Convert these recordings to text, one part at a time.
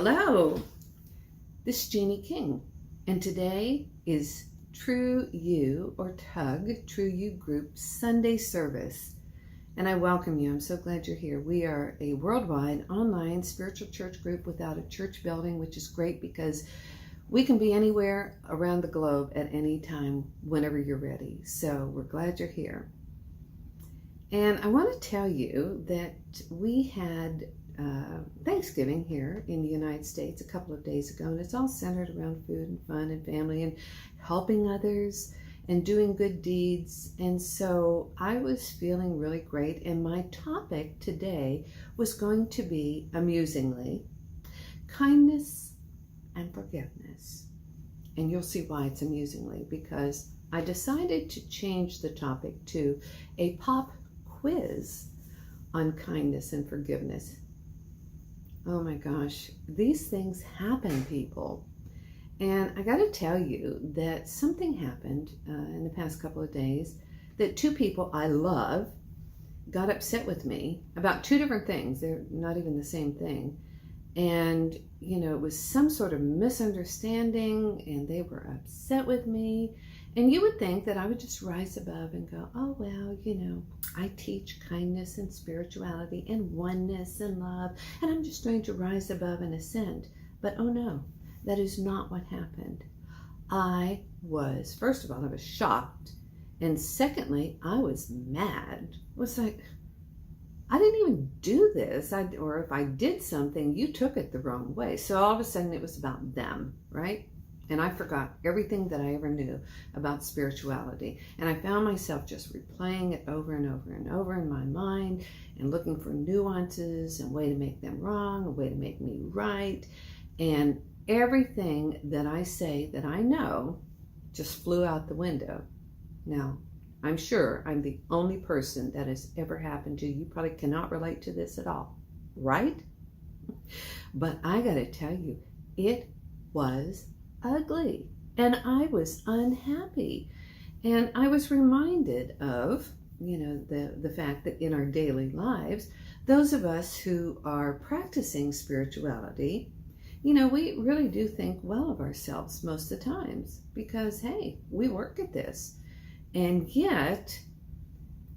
Hello, this is Jeannie King, and today is True You or TUG, True You Group Sunday service, and I welcome you. I'm so glad you're here. We are a worldwide online spiritual church group without a church building, which is great because we can be anywhere around the globe at any time whenever you're ready. So we're glad you're here. And I want to tell you that we had Thanksgiving here in the United States a couple of days ago, and it's all centered around food and fun and family and helping others and doing good deeds. And so I was feeling really great, and my topic today was going to be, amusingly, kindness and forgiveness. And you'll see why it's amusingly, because I decided to change the topic to a pop quiz on kindness and forgiveness. Oh my gosh, these things happen, people. And I got to tell you that something happened in the past couple of days that two people I love got upset with me about two different things. They're not even the same thing. And, you know, it was some sort of misunderstanding, and they were upset with me. And you would think that I would just rise above and go, oh, well, you know, I teach kindness and spirituality and oneness and love, and I'm just going to rise above and ascend. But oh no, that is not what happened. First of all, I was shocked. And secondly, I was mad. It was like, I didn't even do this. Or if I did something, you took it the wrong way. So all of a sudden it was about them, right? And I forgot everything that I ever knew about spirituality. And I found myself just replaying it over and over and over in my mind and looking for nuances and a way to make them wrong, a way to make me right. And everything that I say that I know just flew out the window. Now, I'm sure I'm the only person that has ever happened to. You probably cannot relate to this at all, right? But I got to tell you, it was ugly, and I was unhappy. And I was reminded of, you know, the fact that in our daily lives, those of us who are practicing spirituality, you know, we really do think well of ourselves most of the times because, hey, we work at this. And yet,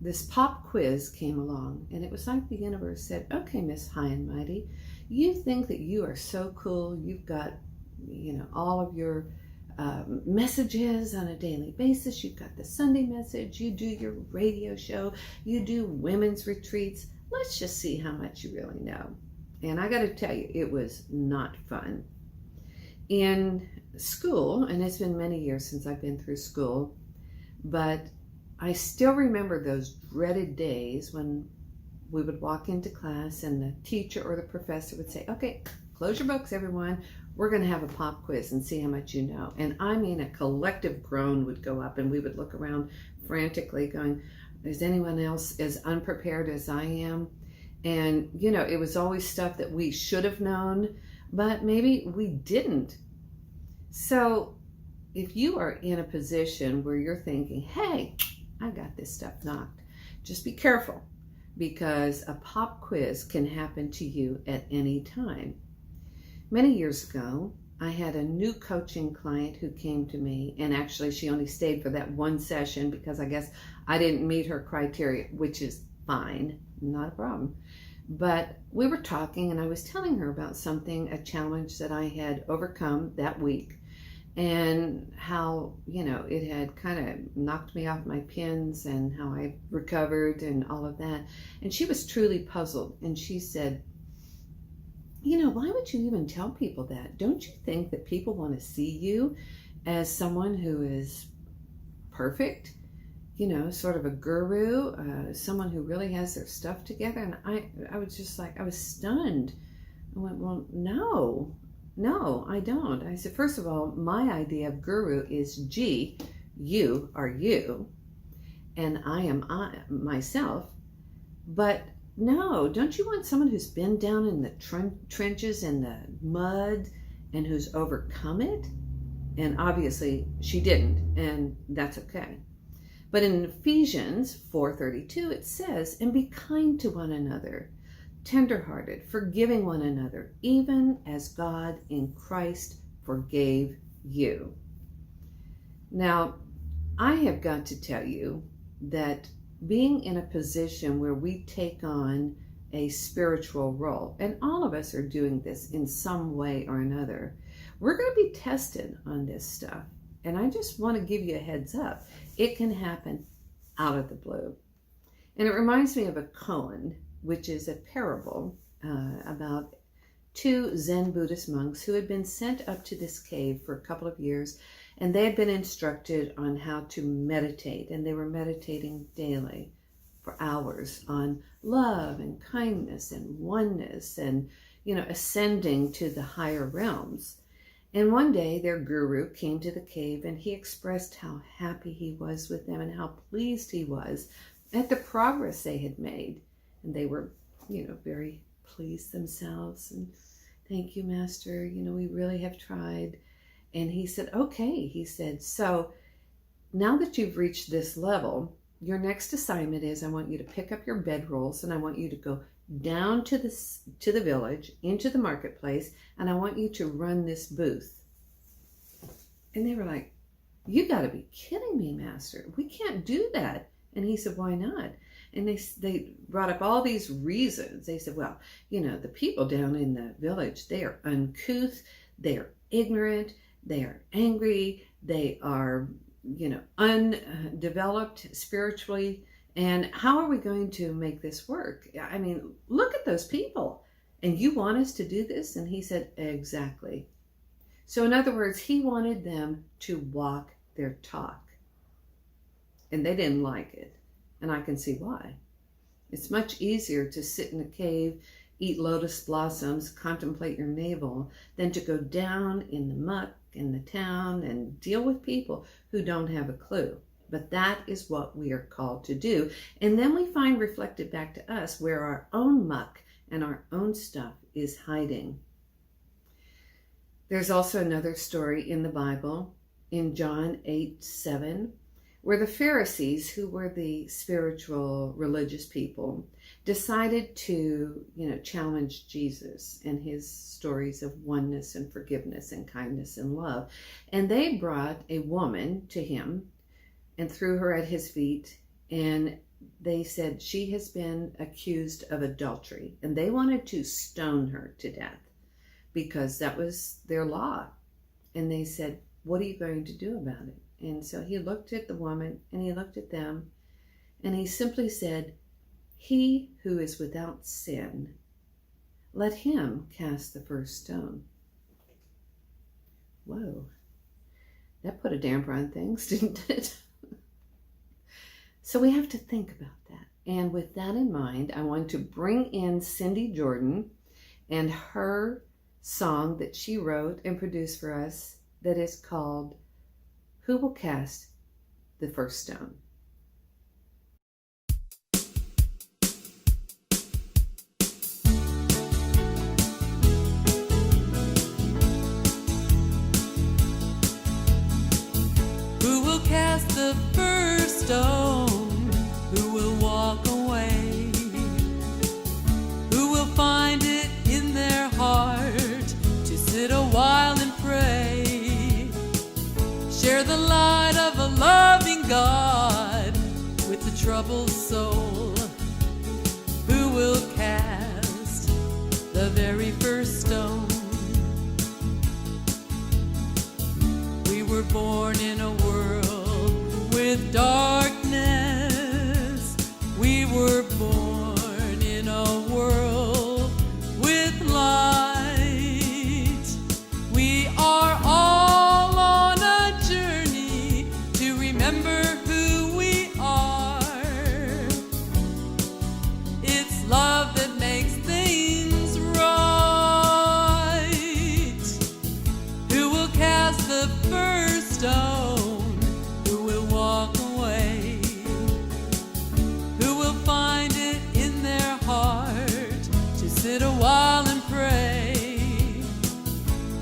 this pop quiz came along, and it was like the universe said, okay, Miss High and Mighty, you think that you are so cool. You've got, you know, all of your messages on a daily basis. You've got the Sunday message. You do your radio show. You do women's retreats. Let's just see how much you really know. And I got to tell you, it was not fun. In school, and it's been many years since I've been through school, but I still remember those dreaded days when we would walk into class and the teacher or the professor would say, okay, close your books, everyone. We're going to have a pop quiz and see how much you know. And I mean, a collective groan would go up, and we would look around frantically going, is anyone else as unprepared as I am? And, you know, it was always stuff that we should have known, but maybe we didn't. So if you are in a position where you're thinking, hey, I got this stuff knocked, just be careful, because a pop quiz can happen to you at any time. Many years ago, I had a new coaching client who came to me, and actually she only stayed for that one session because I guess I didn't meet her criteria, which is fine, not a problem. But we were talking, and I was telling her about something, a challenge that I had overcome that week, and how, you know, it had kind of knocked me off my pins and how I recovered and all of that. And she was truly puzzled, and she said, you know, why would you even tell people that? Don't you think that people want to see you as someone who is perfect? You know, sort of a guru, someone who really has their stuff together. And I was just like, I was stunned. I went, well, no, I don't. I said, first of all, my idea of guru is G, you are you, and I am myself. But no, don't you want someone who's been down in the trenches and the mud and who's overcome it? And obviously she didn't, and that's okay. But in Ephesians 4:32, it says, and be kind to one another, tenderhearted, forgiving one another, even as God in Christ forgave you. Now, I have got to tell you that being in a position where we take on a spiritual role, and all of us are doing this in some way or another, we're going to be tested on this stuff. And I just want to give you a heads up. It can happen out of the blue. And it reminds me of a koan, which is a parable about two Zen Buddhist monks who had been sent up to this cave for a couple of years, and they had been instructed on how to meditate, and they were meditating daily for hours on love and kindness and oneness and, ascending to the higher realms. And one day their guru came to the cave and he expressed how happy he was with them and how pleased he was at the progress they had made. And they were, very pleased themselves. And thank you, Master. We really have tried. And he said, okay. He said, so now that you've reached this level, your next assignment is I want you to pick up your bedrolls and I want you to go down to the village, into the marketplace, and I want you to run this booth. And they were like, you got to be kidding me, Master. We can't do that. And he said, why not? And they brought up all these reasons. They said, well, the people down in the village, they are uncouth, they are ignorant, they are angry, they are, undeveloped spiritually. And how are we going to make this work? I mean, look at those people. And you want us to do this? And he said, exactly. So in other words, he wanted them to walk their talk. And they didn't like it. And I can see why. It's much easier to sit in a cave, eat lotus blossoms, contemplate your navel, than to go down in the muck in the town and deal with people who don't have a clue. But that is what we are called to do. And then we find reflected back to us where our own muck and our own stuff is hiding. There's also another story in the Bible, in John 8:7, where the Pharisees, who were the spiritual religious people, decided to, challenge Jesus and his stories of oneness and forgiveness and kindness and love. And they brought a woman to him and threw her at his feet, and they said she has been accused of adultery, and they wanted to stone her to death because that was their law. And they said, what are you going to do about it? And so he looked at the woman and he looked at them and he simply said, he who is without sin, let him cast the first stone. Whoa, that put a damper on things, didn't it? So we have to think about that. And with that in mind, I want to bring in Cindy Jordan and her song that she wrote and produced for us that is called Who Will Cast the First Stone? Who will cast the first stone? Who will walk away? Who will find it in their heart to sit a while and pray? Share the light of a loving God with the troubled soul. Who will cast the very first stone? We were born in a world with darkness. We were born in a world with light. We are all on a journey to remember who we are. It's love that makes things right. Who will cast the first stone? Who will walk away? Who will find it in their heart to sit a while and pray?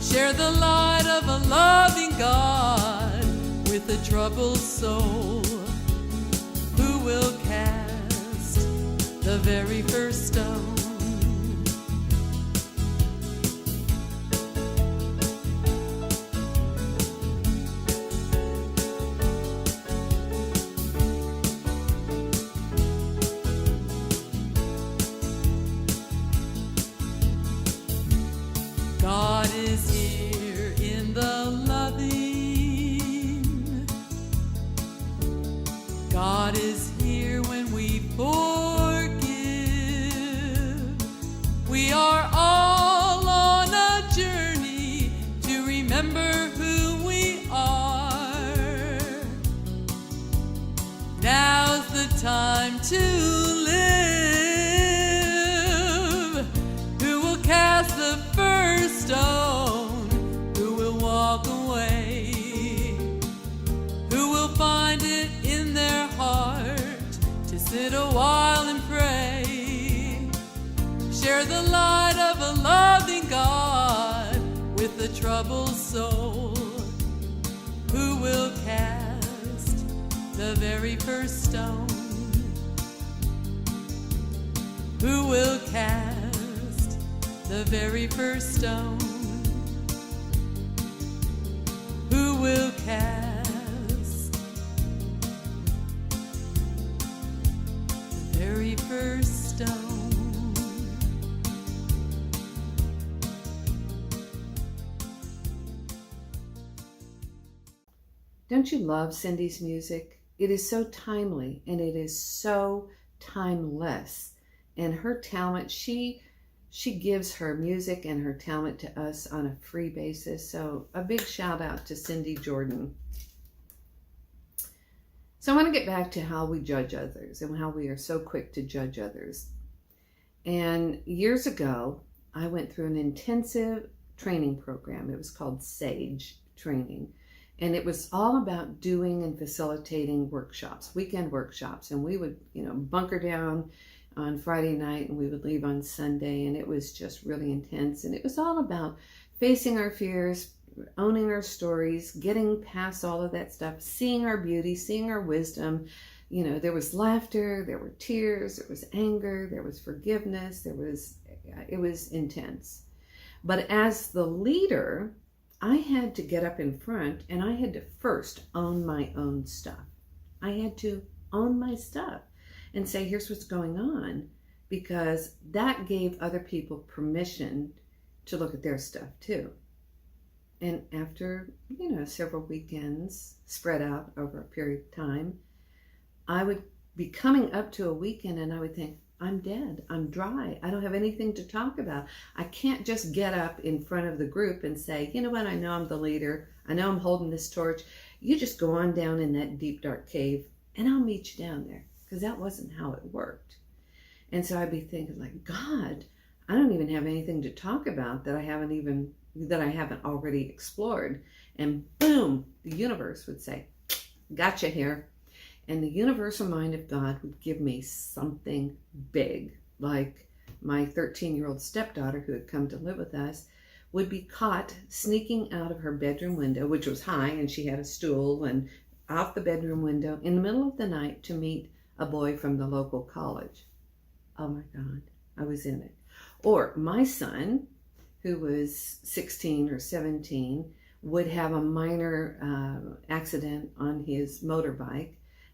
Share the light of a loving God with a troubled soul. Who will cast the very first stone? remember who we are. Now's the time to live. Who will cast the first stone? Who will walk away? Who will find it in their heart to sit a while and pray? Share the light of a loving God with a troubled soul. Who will cast the very first stone? Who will cast the very first stone? Who will cast the very first stone? Don't you love Cindy's music? It is so timely and it is so timeless. And her talent, she gives her music and her talent to us on a free basis. So a big shout out to Cindy Jordan. So I want to get back to how we judge others and how we are so quick to judge others. And years ago, I went through an intensive training program. It was called SAGE training. And it was all about doing and facilitating workshops, weekend workshops. And we would, bunker down on Friday night and we would leave on Sunday. And it was just really intense. And it was all about facing our fears, owning our stories, getting past all of that stuff, seeing our beauty, seeing our wisdom. There was laughter, there were tears, there was anger, there was forgiveness, it was intense. But as the leader, I had to get up in front and I had to first own my own stuff. I had to own my stuff and say, here's what's going on, because that gave other people permission to look at their stuff too. And after, several weekends spread out over a period of time, I would be coming up to a weekend and I would think, I'm dead. I'm dry. I don't have anything to talk about. I can't just get up in front of the group and say, you know what? I know I'm the leader. I know I'm holding this torch. You just go on down in that deep, dark cave and I'll meet you down there, because that wasn't how it worked. And so I'd be thinking like, God, I don't even have anything to talk about that I haven't already explored. And boom, the universe would say, gotcha here. And the universal mind of God would give me something big, like my 13-year-old stepdaughter who had come to live with us would be caught sneaking out of her bedroom window, which was high, and she had a stool, and out the bedroom window in the middle of the night to meet a boy from the local college. Oh my God, I was in it. Or my son, who was 16 or 17, would have a minor accident on his motorbike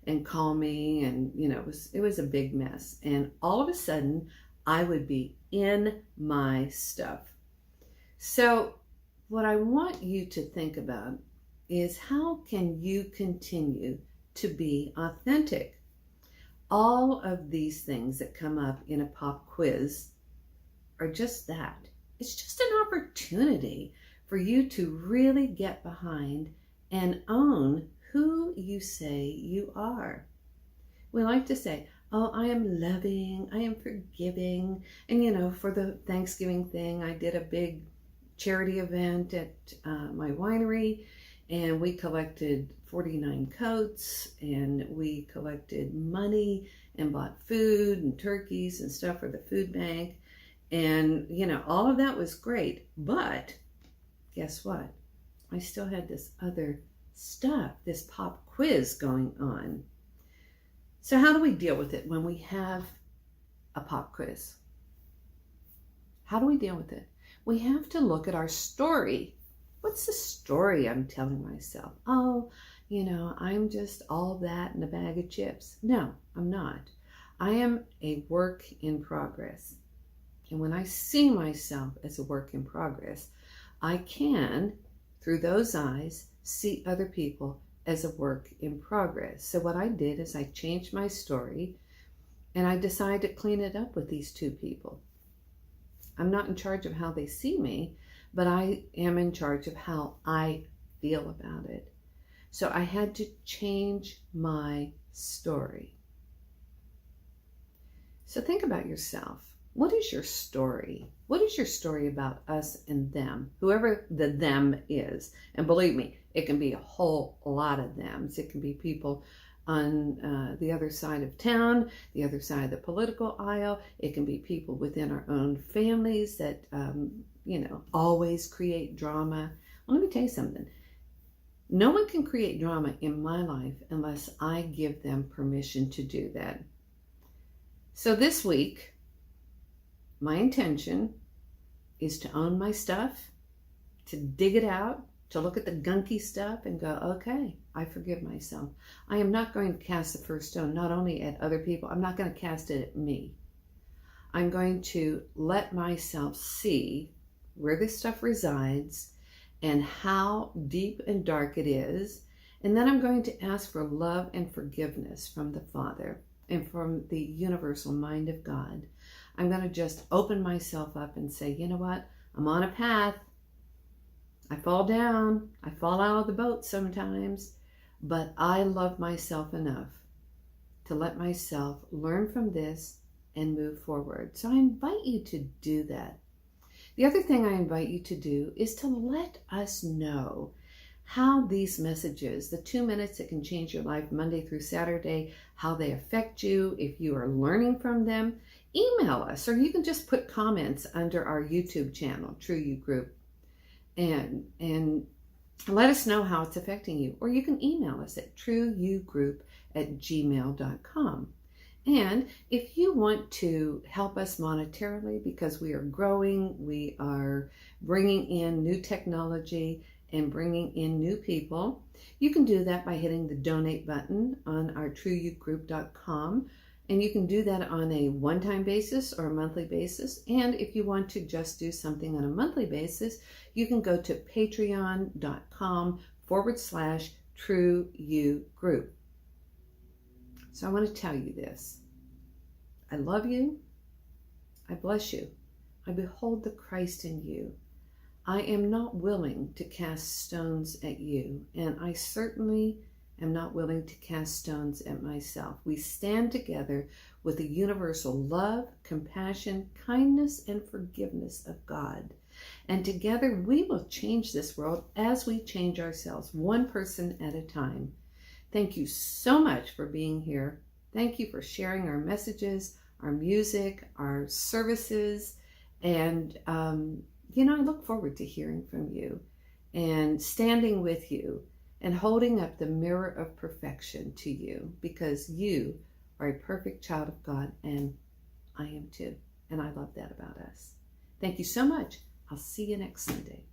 and call me, and it was a big mess. And all of a sudden, I would be in my stuff. So what I want you to think about is, how can you continue to be authentic? All of these things that come up in a pop quiz are just that. It's just an opportunity for you to really get behind and own who you say you are. We like to say, oh, I am loving, I am forgiving. And for the Thanksgiving thing, I did a big charity event at my winery, and we collected 49 coats, and we collected money and bought food and turkeys and stuff for the food bank. And, all of that was great. But guess what? I still had this other stuff, this pop quiz going on. So how do we deal with it when we have a pop quiz? How do we deal with it? We have to look at our story. What's the story I'm telling myself? Oh, I'm just all that in a bag of chips. No, I'm not. I am a work in progress. And when I see myself as a work in progress, I can, through those eyes, see other people as a work in progress. So what I did is I changed my story and I decided to clean it up with these two people. I'm not in charge of how they see me, but I am in charge of how I feel about it. So I had to change my story. So think about yourself. What is your story? What is your story about us and them? Whoever the them is. And believe me, it can be a whole lot of thems. It can be people on the other side of town, the other side of the political aisle. It can be people within our own families that, always create drama. Well, let me tell you something. No one can create drama in my life unless I give them permission to do that. So this week, my intention is to own my stuff, to dig it out, to look at the gunky stuff and go, okay, I forgive myself. I am not going to cast the first stone, not only at other people, I'm not going to cast it at me. I'm going to let myself see where this stuff resides and how deep and dark it is. And then I'm going to ask for love and forgiveness from the Father and from the universal mind of God. I'm going to just open myself up and say, you know what? I'm on a path. I fall down. I fall out of the boat sometimes. But I love myself enough to let myself learn from this and move forward. So I invite you to do that. The other thing I invite you to do is to let us know how these messages, the 2 minutes that can change your life Monday through Saturday, how they affect you, if you are learning from them. Email us, or you can just put comments under our YouTube channel, True You Group, and let us know how it's affecting you. Or you can email us at trueyougroup@gmail.com. And if you want to help us monetarily, because we are growing, we are bringing in new technology and bringing in new people, you can do that by hitting the donate button on our trueyougroup.com. And you can do that on a one-time basis or a monthly basis. And if you want to just do something on a monthly basis, you can go to patreon.com/trueyougroup. So I want to tell you this. I love you. I bless you. I behold the Christ in you. I am not willing to cast stones at you, and I certainly am not willing to cast stones at myself. We stand together with the universal love, compassion, kindness, and forgiveness of God. And together we will change this world as we change ourselves, one person at a time. Thank you so much for being here. Thank you for sharing our messages, our music, our services. And, I look forward to hearing from you and standing with you and holding up the mirror of perfection to you, because you are a perfect child of God, and I am too. And I love that about us. Thank you so much. I'll see you next Sunday.